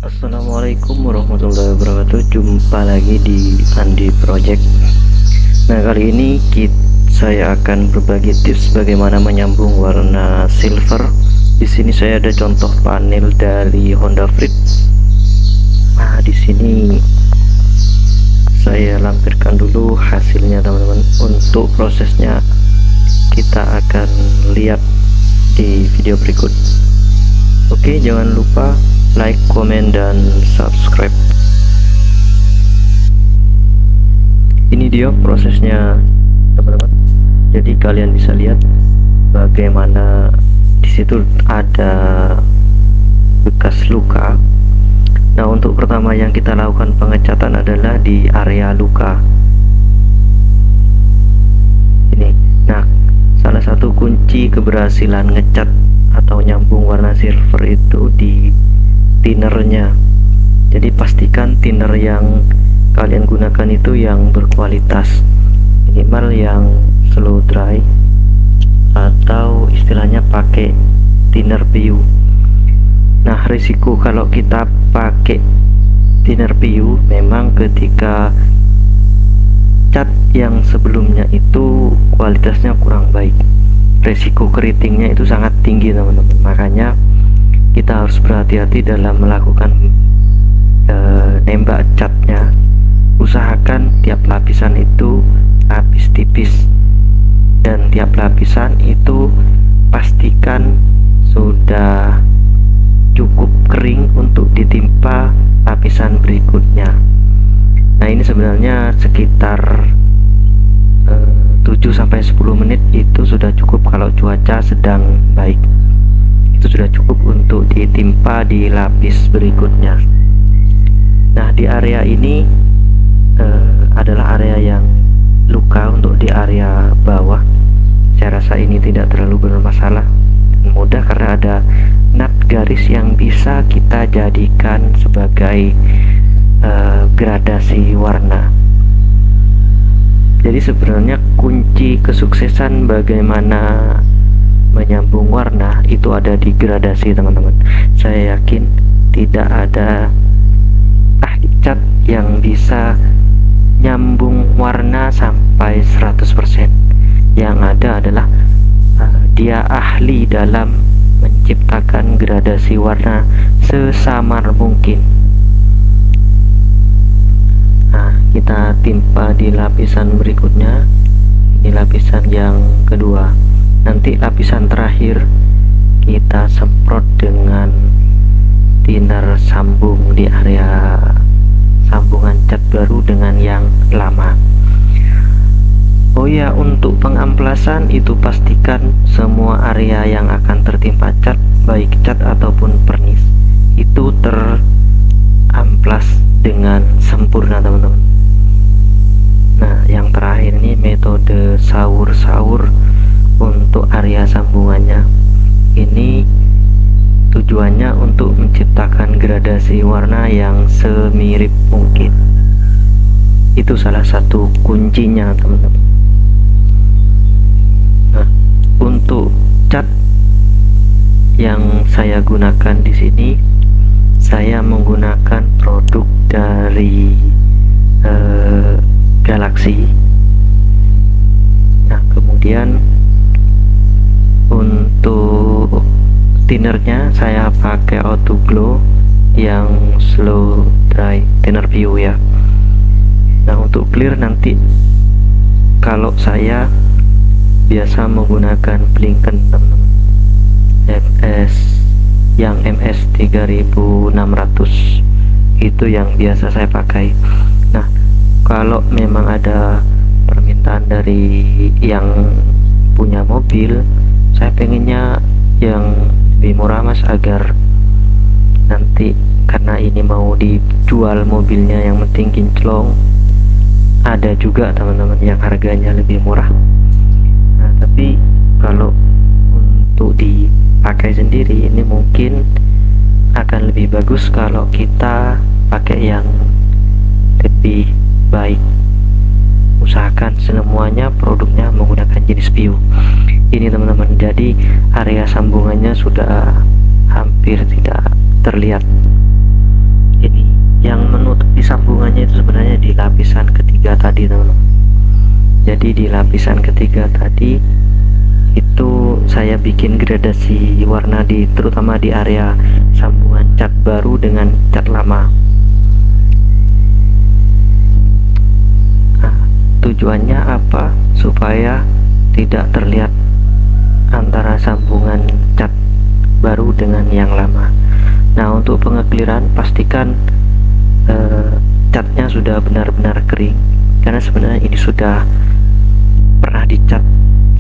Assalamualaikum warahmatullahi wabarakatuh. Jumpa lagi di Andi Project. Nah, kali ini saya akan berbagi tips bagaimana menyambung warna silver. Di sini saya ada contoh panel dari Honda Freed. Nah, di sini saya lampirkan dulu hasilnya, teman-teman. Untuk prosesnya kita akan lihat di video berikut. Oke, jangan lupa like, komen, dan subscribe. Ini dia prosesnya, teman-teman. Jadi kalian bisa lihat bagaimana di situ ada bekas luka. Nah, untuk pertama yang kita lakukan pengecatan adalah di area luka ini. Nah, salah satu kunci keberhasilan ngecat atau nyambung warna silver itu di thinnernya. Jadi pastikan thinner yang kalian gunakan itu yang berkualitas, minimal yang slow dry atau istilahnya pakai thinner PU. Nah, risiko kalau kita pakai thinner PU memang ketika cat yang sebelumnya itu kualitasnya kurang baik, risiko keritingnya itu sangat tinggi, teman-teman. Makanya kita harus berhati-hati dalam melakukan nembak catnya. Usahakan tiap lapisan itu lapis tipis, dan tiap lapisan itu pastikan sudah cukup kering untuk ditimpa lapisan berikutnya. Nah, ini sebenarnya sekitar 7-10 menit itu sudah cukup. Kalau cuaca sedang baik, itu sudah cukup untuk ditimpa di lapis berikutnya. Nah, di area ini adalah area yang luka. Untuk di area bawah saya rasa ini tidak terlalu bermasalah dan mudah, karena ada nut garis yang bisa kita jadikan sebagai gradasi warna. Jadi sebenarnya kunci kesuksesan bagaimana menyambung warna itu ada di gradasi, teman-teman. Saya yakin tidak ada ahli cat yang bisa nyambung warna sampai 100%. Yang ada adalah dia ahli dalam menciptakan gradasi warna sesamar mungkin. Nah, kita timpa di lapisan berikutnya. Ini lapisan yang kedua. Nanti lapisan terakhir kita semprot dengan thinner sambung di area sambungan cat baru dengan yang lama. Oh ya, untuk pengamplasan itu pastikan semua area yang akan tertimpa cat, baik cat ataupun pernis, itu teramplas dengan sempurna, teman-teman. Nah, yang terakhir ini metode saur-saur untuk area sambungannya. Ini tujuannya untuk menciptakan gradasi warna yang semirip mungkin. Itu salah satu kuncinya, teman-teman. Nah, untuk cat yang saya gunakan di sini, saya menggunakan produk dari Galaxy. Nah, kemudian untuk thinnernya saya pakai Auto Glow yang slow dry thinner PU ya. Nah, untuk clear nanti kalau saya biasa menggunakan Blinken, teman-teman, yang MS 3600 itu yang biasa saya pakai. Nah, kalau memang ada permintaan dari yang punya mobil, saya pengennya yang lebih murah, mas, agar nanti karena ini mau dijual mobilnya, yang penting kinclong. Ada juga, teman-teman, yang harganya lebih murah. Nah, tapi kalau untuk dipakai sendiri ini mungkin akan lebih bagus kalau kita pakai yang lebih baik. Usahakan semuanya produknya menggunakan jenis PU ini, teman-teman. Jadi area sambungannya sudah hampir tidak terlihat. Yang menutupi sambungannya itu sebenarnya di lapisan ketiga tadi, teman-teman. Jadi di lapisan ketiga tadi itu saya bikin gradasi warna terutama di area sambungan cat baru dengan cat lama. Nah, tujuannya apa? Supaya tidak terlihat antara sambungan cat baru dengan yang lama. Nah, untuk pengekliran pastikan catnya sudah benar-benar kering, karena sebenarnya ini sudah pernah dicat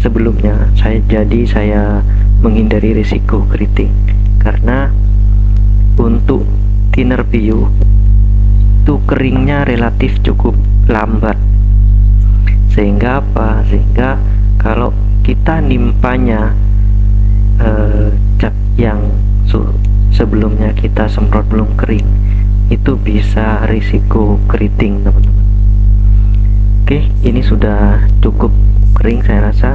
sebelumnya. Saya menghindari risiko keriting, karena untuk thinner PU itu keringnya relatif cukup lambat, sehingga kalau kita nimpanya cat yang sebelumnya kita semprot belum kering, itu bisa risiko keriting, teman-teman. Oke, ini sudah cukup kering, saya rasa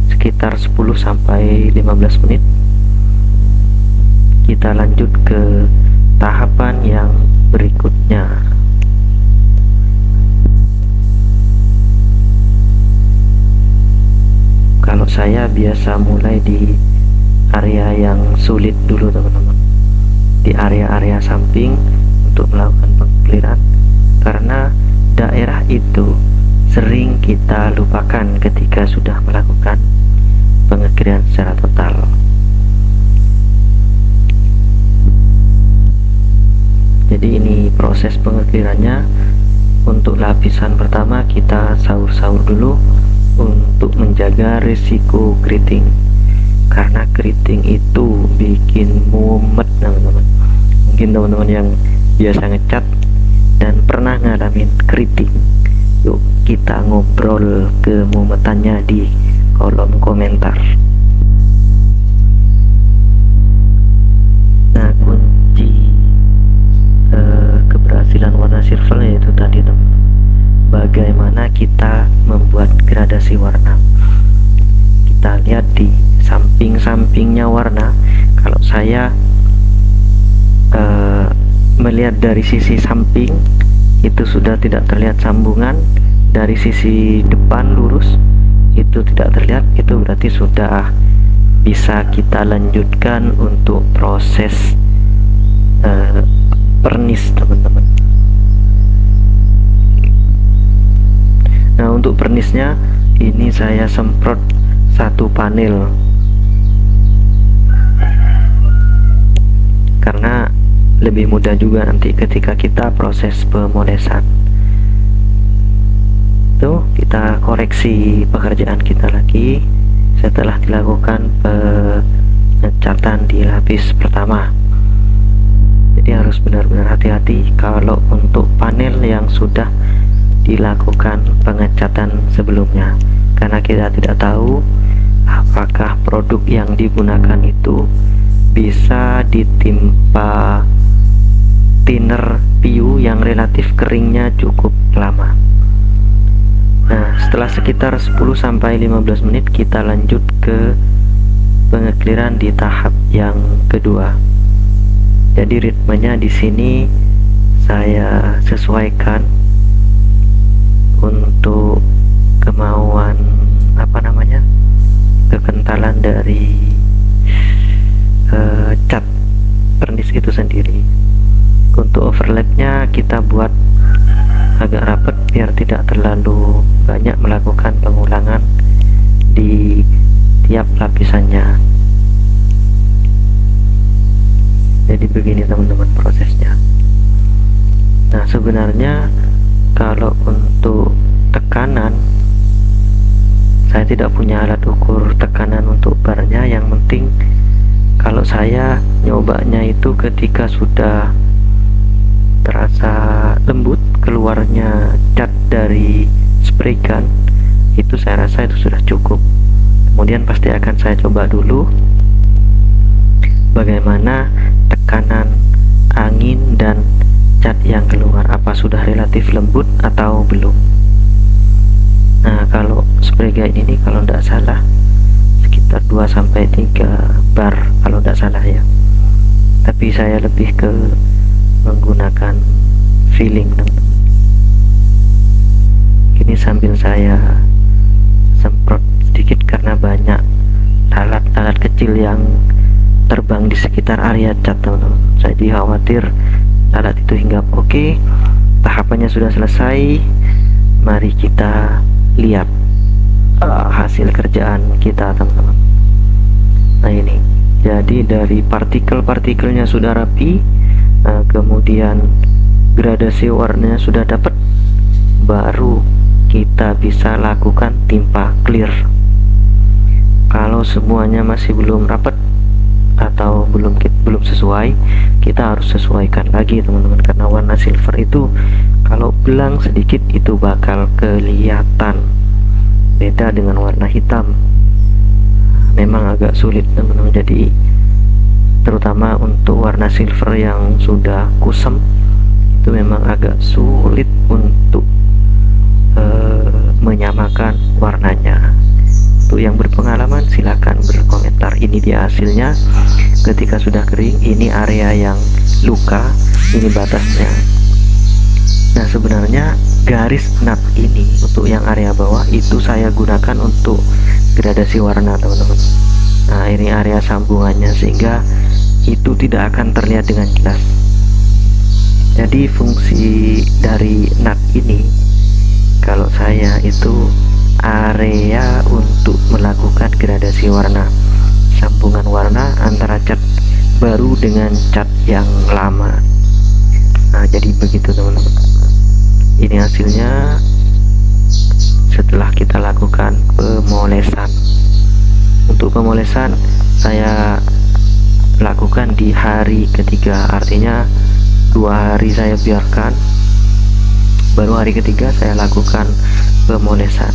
sekitar 10-15 menit. Kita lanjut ke tahapan yang berikutnya. Kalau saya biasa mulai di area yang sulit dulu, teman-teman, di area-area samping untuk melakukan pengekliran, karena daerah itu sering kita lupakan ketika sudah melakukan pengekliran secara total. Jadi ini proses pengeklirannya. Untuk lapisan pertama kita saur-saur dulu untuk menjaga risiko keriting, karena keriting itu bikin mumet, teman-teman. Mungkin teman-teman yang biasa ngecat dan pernah ngalamin keriting, yuk kita ngobrol kemumetannya di kolom komentar. Nah, kunci keberhasilan warna silver yaitu tadi, teman-teman, bagaimana kita membuat gradasi warna. Kita lihat di samping-sampingnya warna. Kalau saya melihat dari sisi samping itu sudah tidak terlihat sambungan, dari sisi depan lurus itu tidak terlihat, itu berarti sudah bisa kita lanjutkan untuk proses pernis, teman-teman. Nah, untuk pernisnya ini saya semprot satu panel, karena lebih mudah juga nanti ketika kita proses pemolesan. Tuh, kita koreksi pekerjaan kita lagi setelah dilakukan pengecatan di lapis pertama. Jadi harus benar-benar hati-hati kalau untuk panel yang sudah dilakukan pengecatan sebelumnya, karena kita tidak tahu apakah produk yang digunakan itu bisa ditimpa thinner PU yang relatif keringnya cukup lama. Nah, setelah sekitar 10-15 menit kita lanjut ke pengekliran di tahap yang kedua. Jadi ritmenya di sini saya sesuaikan untuk kemauan kekentalan dari cat pernis itu sendiri. Untuk overlapnya kita buat agak rapat biar tidak terlalu banyak melakukan pengulangan di tiap lapisannya. Jadi begini, teman-teman, prosesnya. Nah, sebenarnya kalau untuk tekanan saya tidak punya alat ukur tekanan untuk barnya. Yang penting kalau saya nyobanya itu ketika sudah terasa lembut keluarnya cat dari spray gun, itu saya rasa itu sudah cukup. Kemudian pasti akan saya coba dulu bagaimana tekanan angin dan cat yang keluar, apa sudah relatif lembut atau belum. Nah, kalau spray gun ini kalau tidak salah sekitar 2-3 bar kalau tidak salah ya, tapi saya lebih ke menggunakan feeling teman-teman. Ini sambil saya semprot sedikit karena banyak alat-alat kecil yang terbang di sekitar area cat teman-teman. Jadi khawatir alat itu hinggap. Oke, tahapannya sudah selesai. Mari kita lihat hasil kerjaan kita teman-teman. Nah ini, jadi dari partikel-partikelnya sudah rapi, kemudian gradasi warnanya sudah dapat, baru kita bisa lakukan timpa clear. Kalau semuanya masih belum rapat atau belum sesuai, kita harus sesuaikan lagi teman-teman, karena warna silver itu kalau belang sedikit itu bakal kelihatan, beda dengan warna hitam. Memang agak sulit teman-teman, jadi terutama untuk warna silver yang sudah kusam itu memang agak sulit untuk menyamakan warnanya. Untuk yang berpengalaman silahkan berkomentar. Ini dia hasilnya ketika sudah kering. Ini area yang luka, ini batasnya. Nah sebenarnya garis nut ini untuk yang area bawah itu saya gunakan untuk gradasi warna teman-teman. Nah ini area sambungannya, sehingga itu tidak akan terlihat dengan jelas. Jadi fungsi dari nut ini kalau saya itu area untuk melakukan gradasi warna, sambungan warna antara cat baru dengan cat yang lama. Nah jadi begitu teman-teman. Ini hasilnya setelah kita lakukan pemolesan. Untuk pemolesan saya lakukan di hari ketiga, artinya 2 hari saya biarkan, baru hari ketiga saya lakukan pemolesan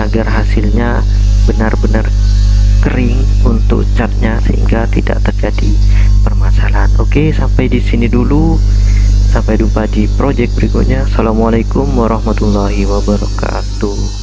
agar hasilnya benar-benar kering untuk catnya sehingga tidak terjadi permasalahan. Oke, sampai di sini dulu. Sampai jumpa di project berikutnya. Assalamualaikum warahmatullahi wabarakatuh.